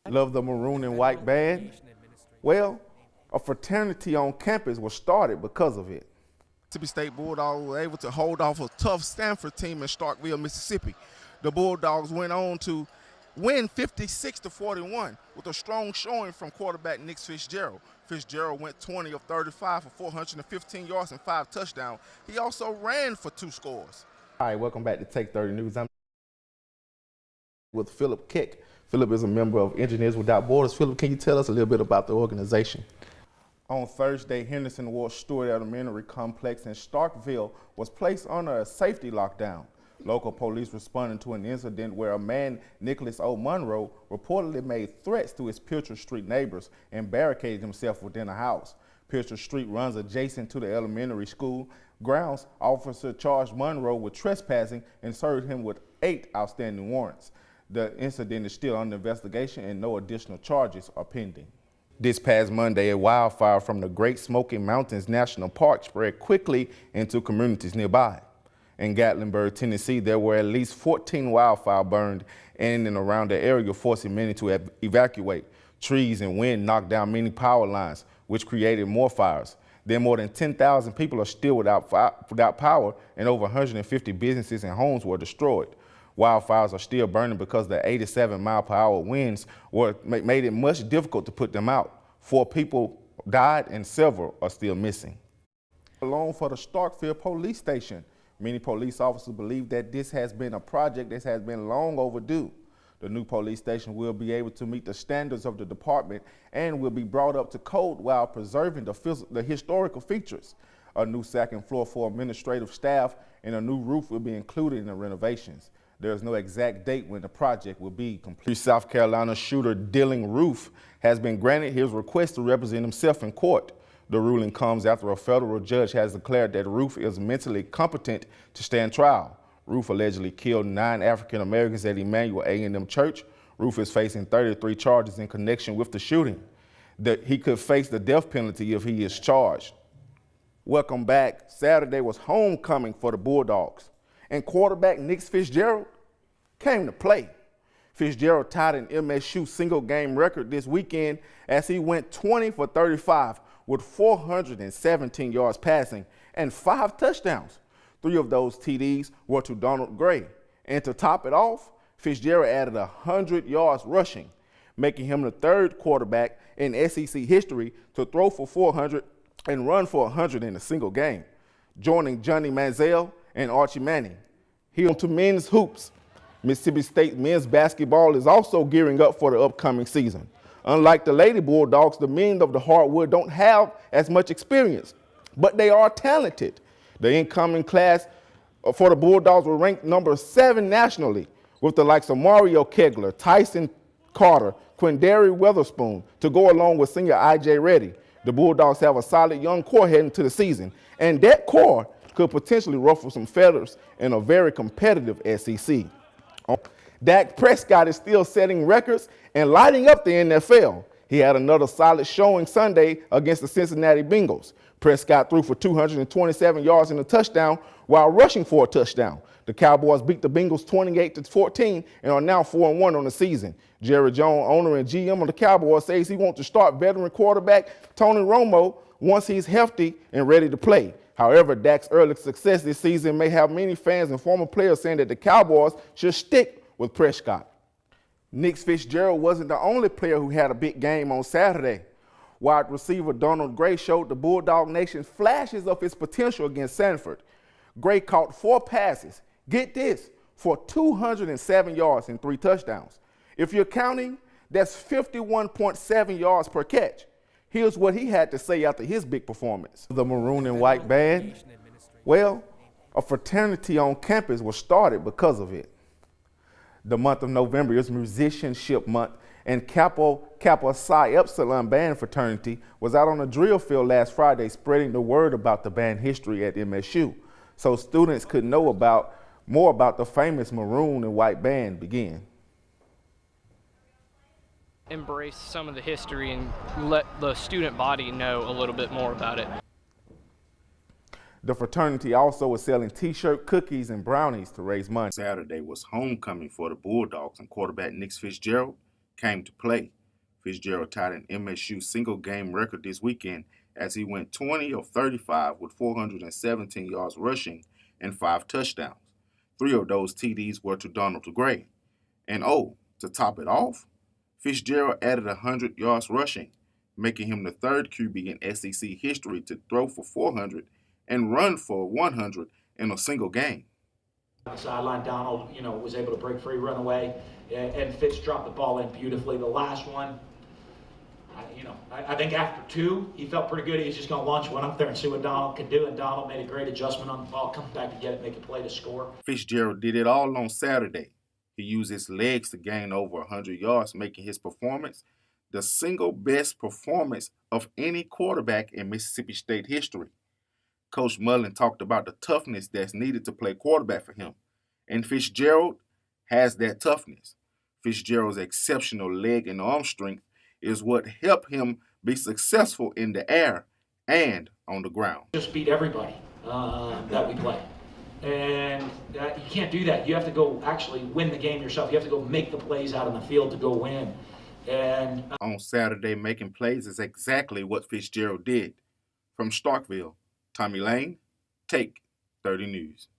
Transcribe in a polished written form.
Love the maroon and white band? Well, a fraternity on campus was started because of it. Mississippi State Bulldogs were able to hold off a tough Stanford team in Starkville, Mississippi. The Bulldogs went on to win 56-41 with a strong showing from quarterback Nick Fitzgerald. Fitzgerald went 20 of 35 for 415 yards and 5 touchdowns. He also ran for 2 scores. All right, welcome back to Take 30 News. I'm with Philip Keck. Philip is a member of Engineers Without Borders. Philip, can you tell us a little bit about the organization? On Thursday, Henderson Ward Stewart Elementary Complex in Starkville was placed under a safety lockdown. Local police responded to an incident where a man, Nicholas O. Monroe, reportedly made threats to his Pilcher Street neighbors and barricaded himself within a house. Pilcher Street runs adjacent to the elementary school grounds. Officer charged Monroe with trespassing and served him with 8 outstanding warrants. The incident is still under investigation and no additional charges are pending. This past Monday, a wildfire from the Great Smoky Mountains National Park spread quickly into communities nearby. In Gatlinburg, Tennessee, there were at least 14 wildfires burned in and around the area, forcing many to evacuate. Trees and wind knocked down many power lines, which created more fires. Then more than 10,000 people are still without power, and over 150 businesses and homes were destroyed. Wildfires are still burning because the 87-mile-per-hour winds made it much difficult to put them out. 4 people died and several are still missing. Along for the Starkville Police Station. Many police officers believe that this has been a project that has been long overdue. The new police station will be able to meet the standards of the department and will be brought up to code while preserving the historical features. A new second floor for administrative staff and a new roof will be included in the renovations. There is no exact date when the project will be complete. South Carolina shooter Dylan Roof has been granted his request to represent himself in court. The ruling comes after a federal judge has declared that Roof is mentally competent to stand trial. Roof allegedly killed 9 African Americans at Emmanuel A&M Church. Roof is facing 33 charges in connection with the shooting. He could face the death penalty if he is charged. Welcome back. Saturday was homecoming for the Bulldogs, and quarterback Nick Fitzgerald came to play. Fitzgerald tied an MSU single game record this weekend as he went 20 for 35 with 417 yards passing and 5 touchdowns. 3 of those TDs were to Donald Gray. And to top it off, Fitzgerald added 100 yards rushing, making him the 3rd quarterback in SEC history to throw for 400 and run for 100 in a single game, joining Johnny Manziel and Archie Manning. Here on to men's hoops. Mississippi State men's basketball is also gearing up for the upcoming season. Unlike the Lady Bulldogs, the men of the hardwood don't have as much experience, but they are talented. The incoming class for the Bulldogs will rank number 7 nationally, with the likes of Mario Kegler, Tyson Carter, Quindary Weatherspoon to go along with senior I.J. Reddy. The Bulldogs have a solid young core heading to the season, and that core could potentially ruffle some feathers in a very competitive SEC. Dak Prescott is still setting records and lighting up the NFL. He had another solid showing Sunday against the Cincinnati Bengals. Prescott threw for 227 yards and a touchdown while rushing for a touchdown. The Cowboys beat the Bengals 28-14 and are now 4-1 on the season. Jerry Jones, owner and GM of the Cowboys, says he wants to start veteran quarterback Tony Romo once he's healthy and ready to play. However, Dak's early success this season may have many fans and former players saying that the Cowboys should stick with Prescott. Nick Fitzgerald wasn't the only player who had a big game on Saturday. Wide receiver Donald Gray showed the Bulldog Nation flashes of his potential against Sanford. Gray caught 4 passes, get this, for 207 yards and 3 touchdowns. If you're counting, that's 51.7 yards per catch. Here's what he had to say after his big performance. The maroon and white band? Well, a fraternity on campus was started because of it. The month of November is Musicianship Month, and Kappa Psi Epsilon band fraternity was out on a drill field last Friday spreading the word about the band history at MSU, so students could know more about the famous maroon and white band begin. Embrace some of the history and let the student body know a little bit more about it. The fraternity also is selling t-shirt, cookies, and brownies to raise money. Saturday was homecoming for the Bulldogs, and quarterback Nick Fitzgerald came to play. Fitzgerald tied an MSU single-game record this weekend as he went 20 of 35 with 417 yards rushing and 5 touchdowns. 3 of those TDs were to Donald Gray. And to top it off, Fitzgerald added 100 yards rushing, making him the third QB in SEC history to throw for 400 and run for 100 in a single game. On the sideline, Donald, was able to break free, run away, and Fitz dropped the ball in beautifully. The last one, I think after 2, he felt pretty good. He was just going to launch one up there and see what Donald could do, and Donald made a great adjustment on the ball, comes back to get it, make a play to score. Fitzgerald did it all on Saturday. He used his legs to gain over 100 yards, making his performance the single best performance of any quarterback in Mississippi State history. Coach Mullen talked about the toughness that's needed to play quarterback for him, and Fitzgerald has that toughness. Fitzgerald's exceptional leg and arm strength is what helped him be successful in the air and on the ground. Just beat everybody that we play. And you can't do that. You have to go actually win the game yourself. You have to go make the plays out on the field to go win. And on Saturday, making plays is exactly what Fitzgerald did. From Starkville, Tommy Lane, Take 30 News.